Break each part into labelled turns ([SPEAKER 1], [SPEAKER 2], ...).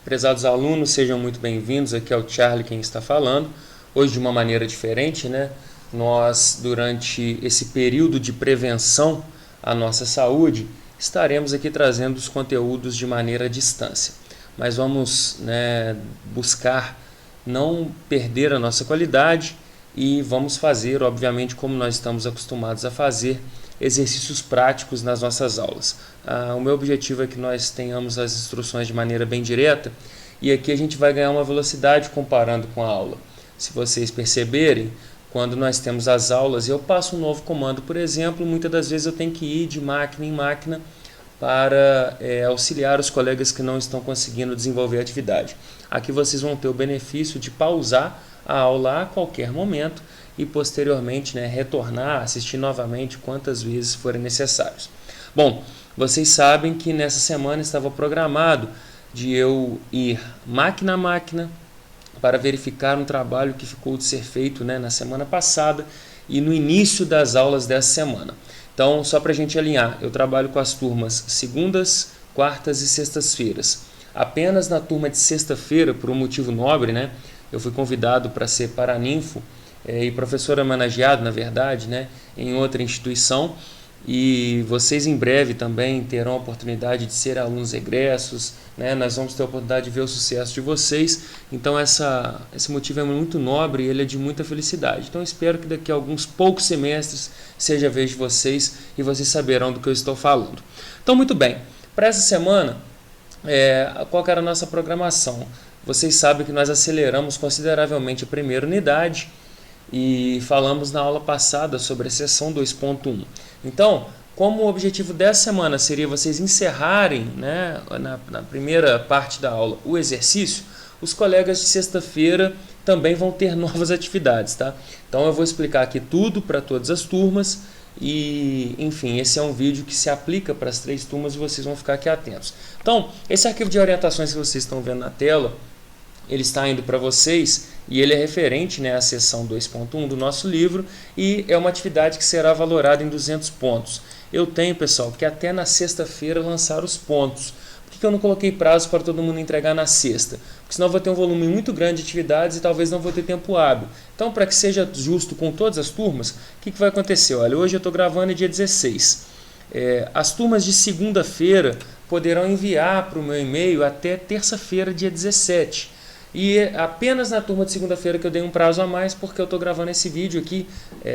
[SPEAKER 1] Prezados alunos, sejam muito bem-vindos. Aqui é o Charlie quem está falando. Hoje de uma maneira diferente, né? Nós, durante esse período de prevenção à nossa saúde, estaremos aqui trazendo os conteúdos de maneira à distância. Mas vamos, buscar não perder a nossa qualidade e vamos fazer, obviamente, como nós estamos acostumados a fazer, exercícios práticos nas nossas aulas. O meu objetivo é que nós tenhamos as instruções de maneira bem direta e aqui a gente vai ganhar uma velocidade comparando com a aula. Se vocês perceberem, quando nós temos as aulas, eu passo um novo comando, por exemplo, muitas das vezes eu tenho que ir de máquina em máquina para auxiliar os colegas que não estão conseguindo desenvolver a atividade. Aqui vocês vão ter o benefício de pausar a aula a qualquer momento e posteriormente retornar, assistir novamente quantas vezes forem necessários. Bom, vocês sabem que nessa semana estava programado de eu ir máquina a máquina para verificar um trabalho que ficou de ser feito na semana passada e no início das aulas dessa semana. Então, só para a gente alinhar, eu trabalho com as turmas segundas, quartas e sextas-feiras. Apenas na turma de sexta-feira, por um motivo nobre, eu fui convidado para ser paraninfo e professor homenageado, na verdade, em outra instituição. E vocês em breve também terão a oportunidade de ser alunos egressos, nós vamos ter a oportunidade de ver o sucesso de vocês. Então esse motivo é muito nobre e ele é de muita felicidade. Então espero que daqui a alguns poucos semestres seja a vez de vocês e vocês saberão do que eu estou falando. Então muito bem, para essa semana, qual que era a nossa programação? Vocês sabem que nós aceleramos consideravelmente a primeira unidade e falamos na aula passada sobre a seção 2.1. Então, como o objetivo dessa semana seria vocês encerrarem na primeira parte da aula o exercício, os colegas de sexta-feira também vão ter novas atividades, tá? Então eu vou explicar aqui tudo para todas as turmas e, enfim, esse é um vídeo que se aplica para as 3 turmas e vocês vão ficar aqui atentos. Então, esse arquivo de orientações que vocês estão vendo na tela, ele está indo para vocês e ele é referente à seção 2.1 do nosso livro e é uma atividade que será valorada em 200 pontos. Eu tenho, pessoal, que até na sexta-feira lançar os pontos. Por que eu não coloquei prazo para todo mundo entregar na sexta? Porque senão eu vou ter um volume muito grande de atividades e talvez não vou ter tempo hábil. Então, para que seja justo com todas as turmas, o que vai acontecer? Olha, hoje eu estou gravando dia 16. As turmas de segunda-feira poderão enviar para o meu e-mail até terça-feira, dia 17. E apenas na turma de segunda-feira que eu dei um prazo a mais, porque eu estou gravando esse vídeo aqui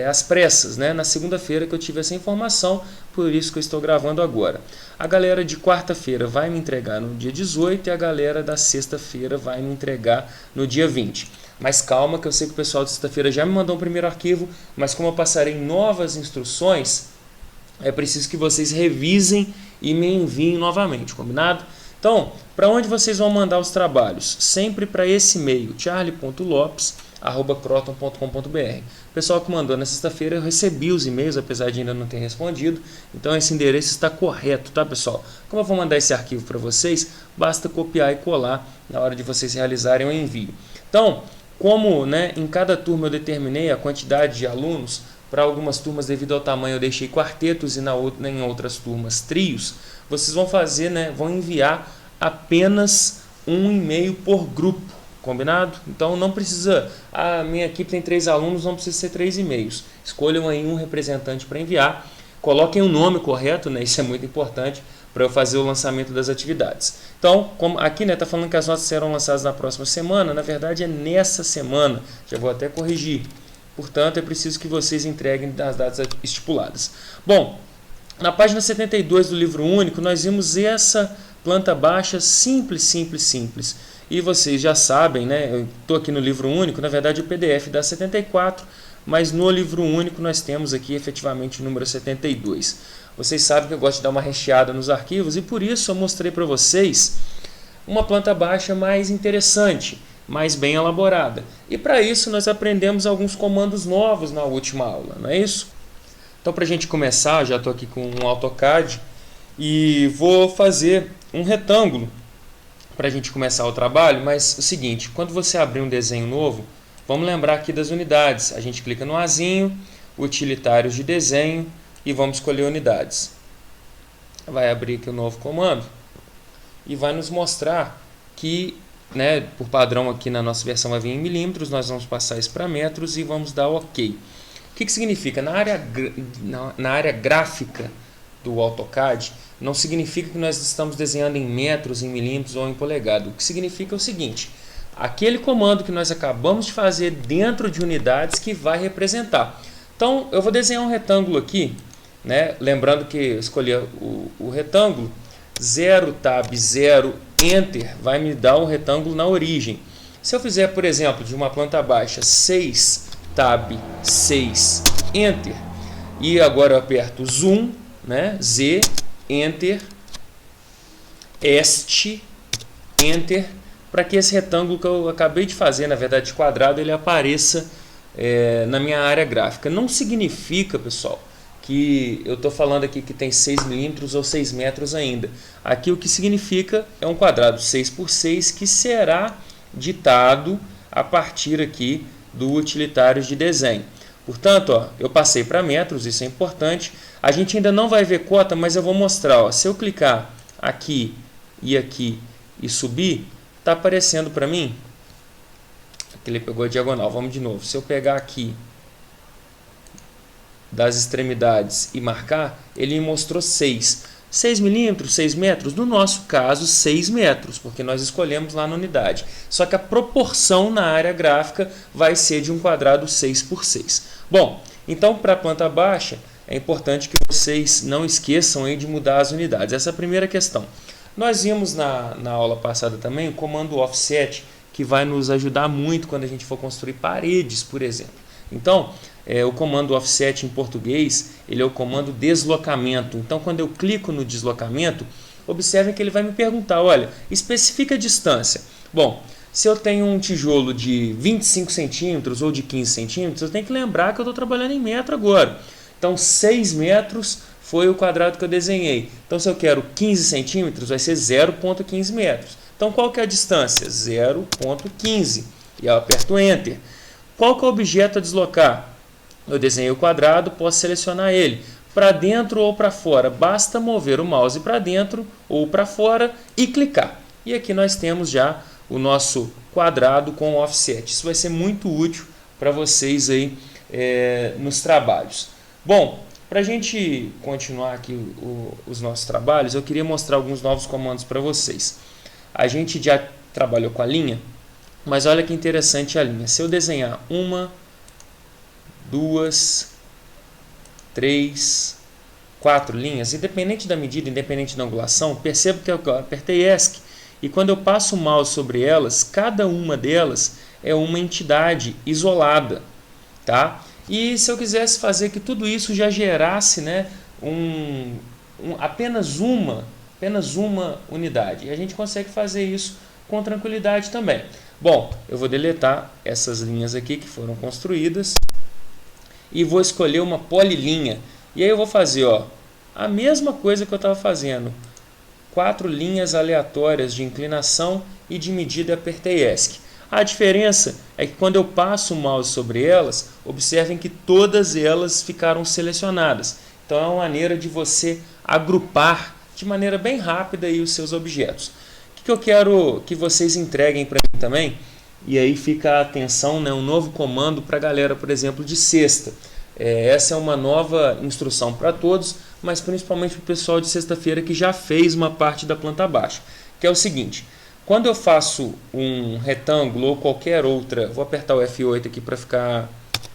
[SPEAKER 1] às pressas, na segunda-feira que eu tive essa informação, por isso que eu estou gravando agora. A galera de quarta-feira vai me entregar no dia 18 e a galera da sexta-feira vai me entregar no dia 20. Mas calma, que eu sei que o pessoal de sexta-feira já me mandou um primeiro arquivo, mas como eu passarei novas instruções, é preciso que vocês revisem e me enviem novamente, combinado? Então, para onde vocês vão mandar os trabalhos? Sempre para esse e-mail, charlie.lopes@croton.com.br. O pessoal que mandou na sexta-feira, eu recebi os e-mails, apesar de ainda não ter respondido. Então, esse endereço está correto, tá, pessoal? Como eu vou mandar esse arquivo para vocês, basta copiar e colar na hora de vocês realizarem o envio. Então, como em cada turma eu determinei a quantidade de alunos, para algumas turmas, devido ao tamanho, eu deixei quartetos e em outras turmas trios. Vocês vão fazer, vão enviar apenas um e-mail por grupo, combinado? Então não precisa, a minha equipe tem 3 alunos, não precisa ser 3 e-mails. Escolham aí um representante para enviar, coloquem o nome correto, isso é muito importante para eu fazer o lançamento das atividades. Então, como aqui está falando que as notas serão lançadas na próxima semana, na verdade é nessa semana, já vou até corrigir. Portanto, é preciso que vocês entreguem as datas estipuladas. Bom, na página 72 do livro único, nós vimos essa planta baixa simples. E vocês já sabem, eu estou aqui no livro único, na verdade o PDF dá 74, mas no livro único nós temos aqui efetivamente o número 72. Vocês sabem que eu gosto de dar uma recheada nos arquivos e por isso eu mostrei para vocês uma planta baixa mais interessante, mais bem elaborada. E para isso nós aprendemos alguns comandos novos na última aula, não é isso? Então, para a gente começar, já estou aqui com um AutoCAD e vou fazer um retângulo para a gente começar o trabalho, mas o seguinte, quando você abrir um desenho novo, vamos lembrar aqui das unidades. A gente clica no azinho, utilitários de desenho e vamos escolher unidades. Vai abrir aqui o novo comando e vai nos mostrar que, né, por padrão aqui na nossa versão vai vir em milímetros, nós vamos passar isso para metros e vamos dar OK. O que significa? Na área gráfica do AutoCAD, não significa que nós estamos desenhando em metros, em milímetros ou em polegada. O que significa é o seguinte: aquele comando que nós acabamos de fazer dentro de unidades que vai representar. Então, eu vou desenhar um retângulo aqui, né? Lembrando que eu escolhi o retângulo, 0 tab 0 Enter vai me dar um retângulo na origem. Se eu fizer, por exemplo, de uma planta baixa 6 tab 6 Enter e agora eu aperto Zoom, né? Z Enter, Est Enter, para que esse retângulo que eu acabei de fazer, na verdade quadrado, ele apareça na minha área gráfica. Não significa, pessoal, que eu estou falando aqui que tem 6 milímetros ou 6 metros ainda. Aqui o que significa é um quadrado 6 por 6 que será ditado a partir aqui do utilitário de desenho. Portanto, ó, eu passei para metros, isso é importante. A gente ainda não vai ver cota, mas eu vou mostrar. Ó, se eu clicar aqui e subir, está aparecendo para mim. Aqui ele pegou a diagonal, vamos de novo. Se eu pegar aqui das extremidades e marcar, ele me mostrou 6. 6 milímetros, 6 metros? No nosso caso, 6 metros, porque nós escolhemos lá na unidade. Só que a proporção na área gráfica vai ser de um quadrado 6 por 6. Bom, então para a planta baixa, é importante que vocês não esqueçam aí de mudar as unidades. Essa é a primeira questão. Nós vimos na aula passada também o comando offset, que vai nos ajudar muito quando a gente for construir paredes, por exemplo. Então, o comando offset em português, ele é o comando deslocamento. Então, quando eu clico no deslocamento, observem que ele vai me perguntar, olha, especifica a distância. Bom, se eu tenho um tijolo de 25 centímetros ou de 15 centímetros, eu tenho que lembrar que eu estou trabalhando em metro agora. Então, 6 metros foi o quadrado que eu desenhei. Então, se eu quero 15 centímetros, vai ser 0,15 metros. Então, qual que é a distância? 0,15. E eu aperto Enter. Qual que é o objeto a deslocar? Eu desenhei o quadrado, posso selecionar ele para dentro ou para fora. Basta mover o mouse para dentro ou para fora e clicar. E aqui nós temos já o nosso quadrado com offset. Isso vai ser muito útil para vocês aí nos trabalhos. Bom, para a gente continuar aqui os nossos trabalhos, eu queria mostrar alguns novos comandos para vocês. A gente já trabalhou com a linha, mas olha que interessante a linha. Se eu desenhar 1, 2, 3, 4 linhas, independente da medida, independente da angulação, perceba que eu apertei ESC e quando eu passo o mouse sobre elas, cada uma delas é uma entidade isolada, tá? E se eu quisesse fazer que tudo isso já gerasse, né, apenas uma unidade, e a gente consegue fazer isso com tranquilidade também. Bom, eu vou deletar essas linhas aqui que foram construídas e vou escolher uma polilinha. E aí eu vou fazer, ó, a mesma coisa que eu estava fazendo. 4 linhas aleatórias de inclinação e de medida, apertei ESC. A diferença é que quando eu passo o mouse sobre elas, observem que todas elas ficaram selecionadas. Então é uma maneira de você agrupar de maneira bem rápida aí os seus objetos. O que eu quero que vocês entreguem para mim também, e aí fica a atenção, né, um novo comando para a galera, por exemplo, de sexta. Essa é uma nova instrução para todos, mas principalmente para o pessoal de sexta-feira que já fez uma parte da planta baixa, que é o seguinte: quando eu faço um retângulo ou qualquer outra, vou apertar o F8 aqui para ficar,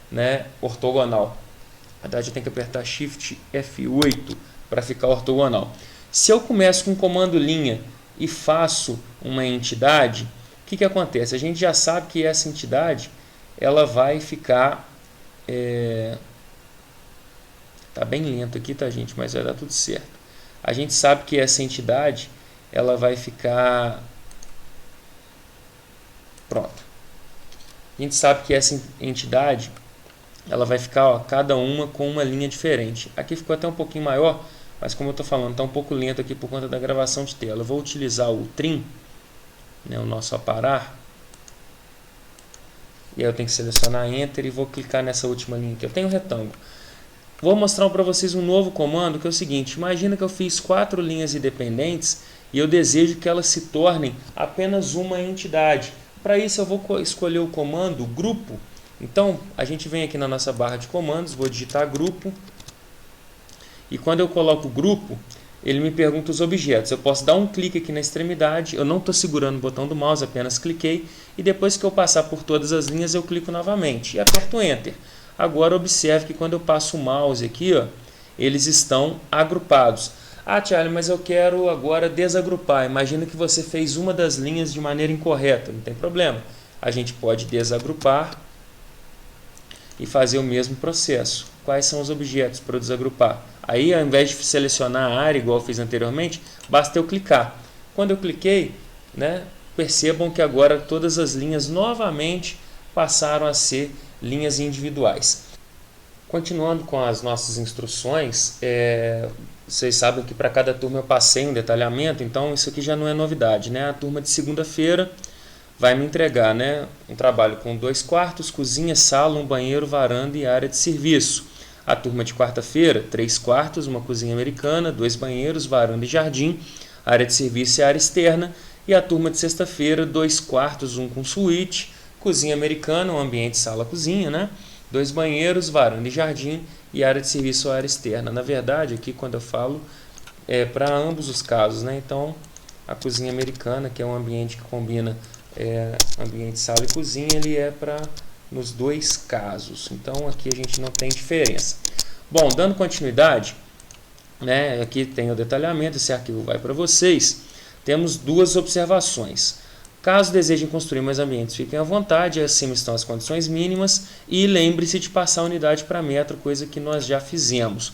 [SPEAKER 1] né, ortogonal. Na verdade, eu tenho que apertar Shift F8 para ficar ortogonal. Se eu começo com o comando linha e faço uma entidade, o que acontece? A gente já sabe que essa entidade ela vai ficar... Tá bem lento aqui, tá, gente? Mas vai dar tudo certo. A gente sabe que essa entidade ela vai ficar... Pronto. A gente sabe que essa entidade ela vai ficar, ó, cada uma com uma linha diferente. Aqui ficou até um pouquinho maior, mas como eu estou falando, está um pouco lento aqui por conta da gravação de tela. Eu vou utilizar o trim, né, o nosso aparar. E aí eu tenho que selecionar Enter e vou clicar nessa última linha aqui. Eu tenho um retângulo. Vou mostrar para vocês um novo comando, que é o seguinte: imagina que eu fiz 4 linhas independentes e eu desejo que elas se tornem apenas uma entidade. Para isso eu vou escolher o comando grupo. Então a gente vem aqui na nossa barra de comandos, vou digitar grupo, e quando eu coloco grupo, ele me pergunta os objetos. Eu posso dar um clique aqui na extremidade, eu não estou segurando o botão do mouse, apenas cliquei, e depois que eu passar por todas as linhas eu clico novamente e aperto Enter. Agora observe que quando eu passo o mouse aqui, ó, eles estão agrupados. Ah, Charlie, mas eu quero agora desagrupar. Imagina que você fez uma das linhas de maneira incorreta. Não tem problema. A gente pode desagrupar e fazer o mesmo processo. Quais são os objetos para eu desagrupar? Aí, ao invés de selecionar a área, igual eu fiz anteriormente, basta eu clicar. Quando eu cliquei, né, percebam que agora todas as linhas novamente passaram a ser linhas individuais. Continuando com as nossas instruções, vocês sabem que para cada turma eu passei um detalhamento, então isso aqui já não é novidade, né? A turma de segunda-feira vai me entregar, né, um trabalho com 2 quartos, cozinha, sala, um banheiro, varanda e área de serviço. A turma de quarta-feira, 3 quartos, uma cozinha americana, 2 banheiros, varanda e jardim, área de serviço e área externa. E a turma de sexta-feira, 2 quartos, um com suíte, cozinha americana, um ambiente sala-cozinha, né? 2 banheiros, varanda e jardim e área de serviço ou área externa. Na verdade, aqui quando eu falo, é para ambos os casos, né? Então, a cozinha americana, que é um ambiente que combina ambiente sala e cozinha, ele é para nos 2 casos. Então, aqui a gente não tem diferença. Bom, dando continuidade, né? Aqui tem o detalhamento, esse arquivo vai para vocês. Temos 2 observações. Caso desejem construir mais ambientes, fiquem à vontade, acima estão as condições mínimas e lembre-se de passar a unidade para metro, coisa que nós já fizemos.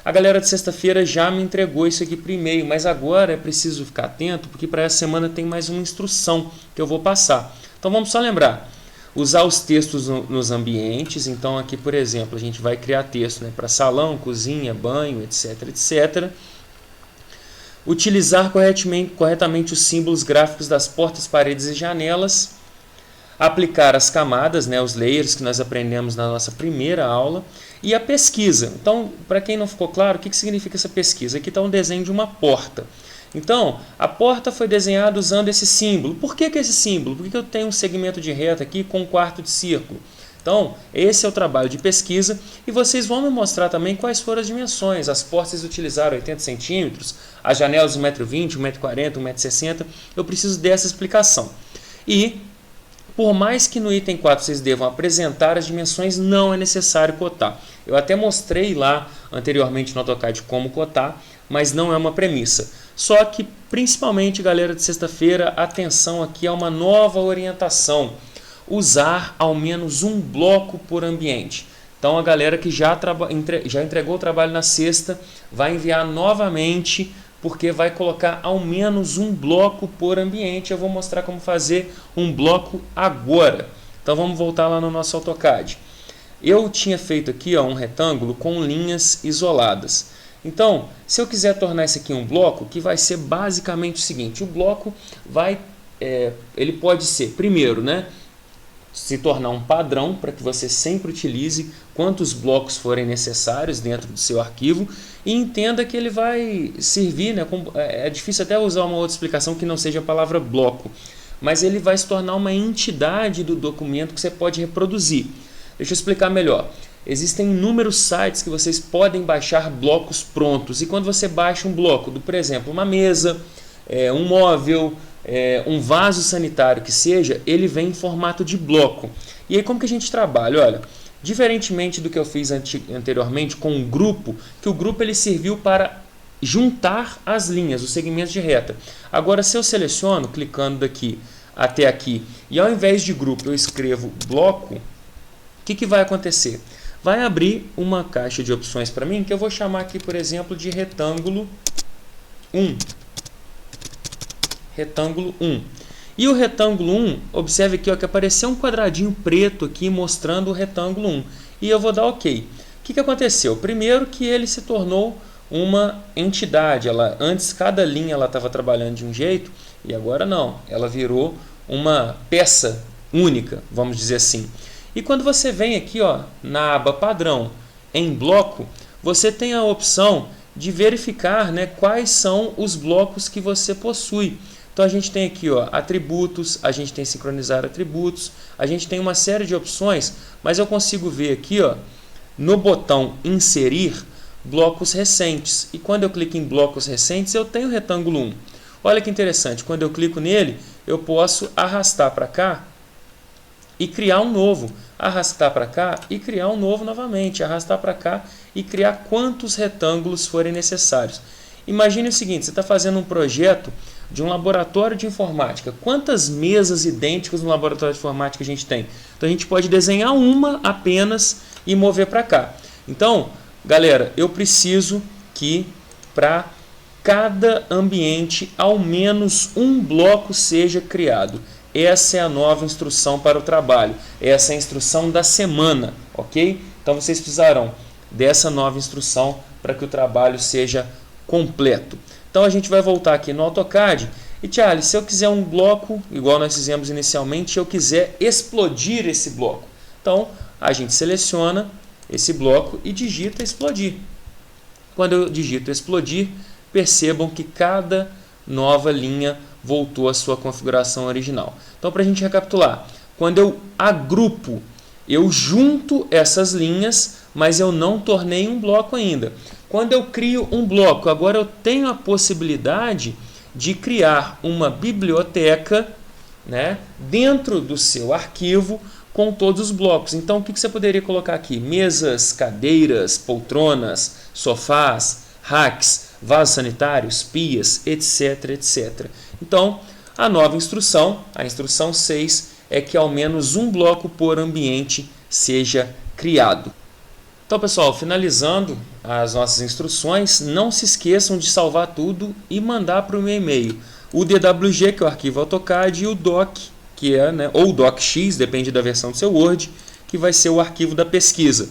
[SPEAKER 1] A galera de sexta-feira já me entregou isso aqui por e-mail, mas agora é preciso ficar atento, porque para essa semana tem mais uma instrução que eu vou passar. Então vamos só lembrar, usar os textos nos ambientes. Então aqui, por exemplo, a gente vai criar texto, né, para salão, cozinha, banho, etc, etc. Utilizar corretamente os símbolos gráficos das portas, paredes e janelas. Aplicar as camadas, né, os layers que nós aprendemos na nossa primeira aula. E a pesquisa. Então, para quem não ficou claro, o que significa essa pesquisa? Aqui está um desenho de uma porta. Então, a porta foi desenhada usando esse símbolo. Por que esse símbolo? Por que eu tenho um segmento de reta aqui com um quarto de círculo? Então, esse é o trabalho de pesquisa e vocês vão me mostrar também quais foram as dimensões. As portas utilizaram 80 centímetros, as janelas 1,20 m, 1,40 m, 1,60 m. Eu preciso dessa explicação. E, por mais que no item 4 vocês devam apresentar as dimensões, não é necessário cotar. Eu até mostrei lá anteriormente no AutoCAD como cotar, mas não é uma premissa. Só que, principalmente, galera de sexta-feira, atenção aqui a uma nova orientação. Usar ao menos um bloco por ambiente. Então a galera que já entregou o trabalho na sexta vai enviar novamente, porque vai colocar ao menos um bloco por ambiente. Eu vou mostrar como fazer um bloco agora. Então vamos voltar lá no nosso AutoCAD. Eu tinha feito aqui, ó, um retângulo com linhas isoladas. Então, se eu quiser tornar esse aqui um bloco, que vai ser basicamente o seguinte: o bloco ele pode ser, primeiro, né, se tornar um padrão para que você sempre utilize quantos blocos forem necessários dentro do seu arquivo e entenda que ele vai servir, né, é difícil até usar uma outra explicação que não seja a palavra bloco, mas ele vai se tornar uma entidade do documento que você pode reproduzir. Deixa eu explicar melhor. Existem inúmeros sites que vocês podem baixar blocos prontos e quando você baixa um bloco, por exemplo, uma mesa, um móvel, um vaso sanitário que seja, ele vem em formato de bloco. E aí como que a gente trabalha? Olha, diferentemente do que eu fiz anteriormente com um grupo, que o grupo ele serviu para juntar as linhas, os segmentos de reta. Agora se eu seleciono, clicando daqui até aqui, e ao invés de grupo eu escrevo bloco, o que vai acontecer? Vai abrir uma caixa de opções para mim, que eu vou chamar aqui, por exemplo, de retângulo 1. Retângulo 1. E o retângulo 1, observe aqui, ó, que apareceu um quadradinho preto aqui mostrando o retângulo 1. E eu vou dar OK. O que aconteceu? Primeiro que ele se tornou uma entidade. Antes cada linha estava trabalhando de um jeito e agora não. Ela virou uma peça única, vamos dizer assim. E quando você vem aqui, ó, na aba padrão em bloco, você tem a opção de verificar, né, quais são os blocos que você possui. Então a gente tem aqui, ó, atributos, a gente tem sincronizar atributos, a gente tem uma série de opções, mas eu consigo ver aqui, ó, no botão inserir, blocos recentes. E quando eu clico em blocos recentes, eu tenho o retângulo 1. Olha que interessante, quando eu clico nele, eu posso arrastar para cá e criar um novo. Arrastar para cá e criar um novo novamente. Arrastar para cá e criar quantos retângulos forem necessários. Imagine o seguinte, você está fazendo um projeto de um laboratório de informática. Quantas mesas idênticas no laboratório de informática a gente tem? Então a gente pode desenhar uma apenas e mover para cá. Então, galera, eu preciso que para cada ambiente ao menos um bloco seja criado. Essa é a nova instrução para o trabalho. Essa é a instrução da semana, ok? Então vocês precisarão dessa nova instrução para que o trabalho seja completo. Então a gente vai voltar aqui no AutoCAD. E Charlie, se eu quiser um bloco, igual nós fizemos inicialmente, eu quiser explodir esse bloco. Então a gente seleciona esse bloco e digita explodir. Quando eu digito explodir, percebam que cada nova linha voltou à sua configuração original. Então, para a gente recapitular, quando eu agrupo, eu junto essas linhas, mas eu não tornei um bloco ainda. Quando eu crio um bloco, agora eu tenho a possibilidade de criar uma biblioteca, né, dentro do seu arquivo com todos os blocos. Então, o que você poderia colocar aqui? Mesas, cadeiras, poltronas, sofás, racks, vasos sanitários, pias, etc, etc. Então, a nova instrução, a instrução 6, é que ao menos um bloco por ambiente seja criado. Então, pessoal, finalizando as nossas instruções, não se esqueçam de salvar tudo e mandar para o meu e-mail. O DWG, que é o arquivo AutoCAD, e o DOC, que é, né, ou DocX, depende da versão do seu Word, que vai ser o arquivo da pesquisa.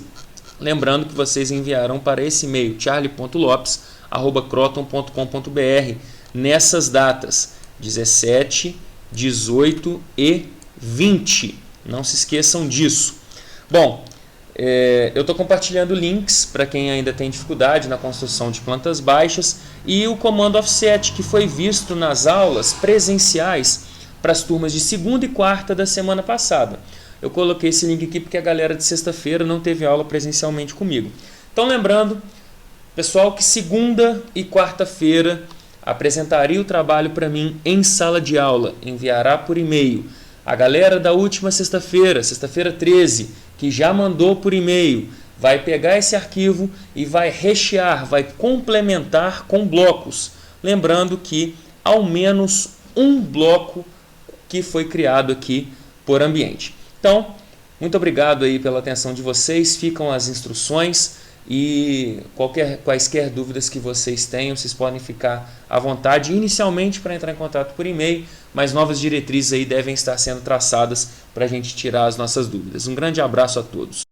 [SPEAKER 1] Lembrando que vocês enviarão para esse e-mail charlie.lopes@croton.com.br nessas datas 17, 18 e 20. Não se esqueçam disso. Bom, eu estou compartilhando links para quem ainda tem dificuldade na construção de plantas baixas e o comando offset que foi visto nas aulas presenciais para as turmas de segunda e quarta da semana passada. Eu coloquei esse link aqui porque a galera de sexta-feira não teve aula presencialmente comigo. Então, lembrando, pessoal, que segunda e quarta-feira apresentaria o trabalho para mim em sala de aula, enviará por e-mail. A galera da última sexta-feira, sexta-feira 13, que já mandou por e-mail, vai pegar esse arquivo e vai rechear, vai complementar com blocos. Lembrando que ao menos um bloco que foi criado aqui por ambiente. Então, muito obrigado aí pela atenção de vocês, ficam as instruções e quaisquer dúvidas que vocês tenham, vocês podem ficar à vontade inicialmente para entrar em contato por e-mail, mas novas diretrizes aí devem estar sendo traçadas para a gente tirar as nossas dúvidas. Um grande abraço a todos.